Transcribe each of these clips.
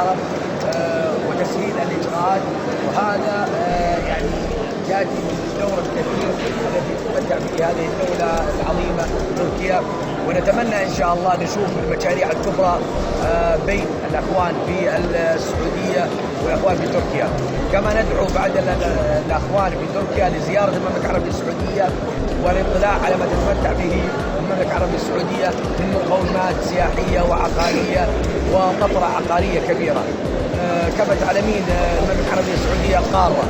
العرب وتسهيل الإجراءات، وهذا يعني يأتي من الدور الكبير الذي تتمتع به هذه الدولة العظيمة تركيا. ونتمنى إن شاء الله نشوف المشاريع الكبرى بين الأخوان في السعودية والأخوان في تركيا. كما ندعو بعد الأخوان في تركيا لزيارة المملكة العربية السعودية والاطلاع على ما تتمتع به المملكة العربية السعودية من مقومات سياحية وعقارية وطفرة عقارية كبيرة. كما تعلمين المملكة العربية السعودية قارة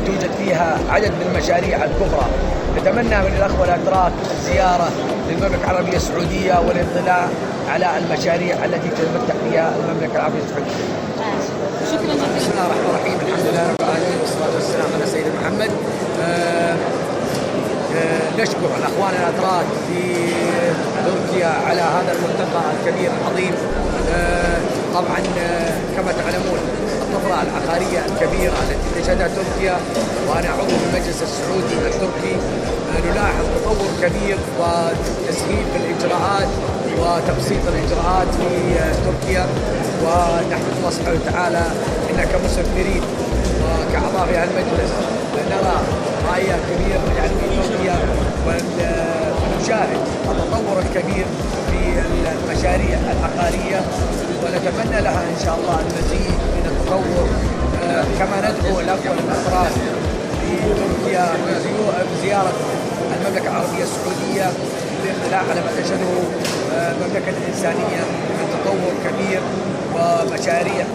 توجد فيها عدد من المشاريع الكبرى. نتمنى من الأخوة الأتراك زيارة للمملكة العربية السعودية والاطلاع على المشاريع التي تتمتع بها المملكة العربية السعودية. شكرا جزيلا. بسم الله الرحمن الرحيم، الحمد لله رب العالمين والصلاة والسلام على سيدنا محمد. نشكر الأخوان الأتراك في تركيا على هذا الملتقى الكبير العظيم. طبعا كما تعلمون الطفرة العقارية الكبيرة التي تشهدها تركيا، وأنا عضو في المجلس السعودي التركي، نلاحظ تطور كبير وتسهيل في الإجراءات وتبسيط الإجراءات في تركيا، ونحمد الله سبحانه وتعالى إن كمستثمرين وكأعضاء في المجلس نرى رأي كبير يعني في تركيا، ونشاهد التطور الكبير في المشاريع العقارية، ونتمنى لها إن شاء الله المزيد من التطور. كما ندعو الأخوة الأطراف في تركيا بزيارة المملكة العربية السعودية للاطلاع على ما تشهده المملكة الإنسانية من تطور كبير ومشاريع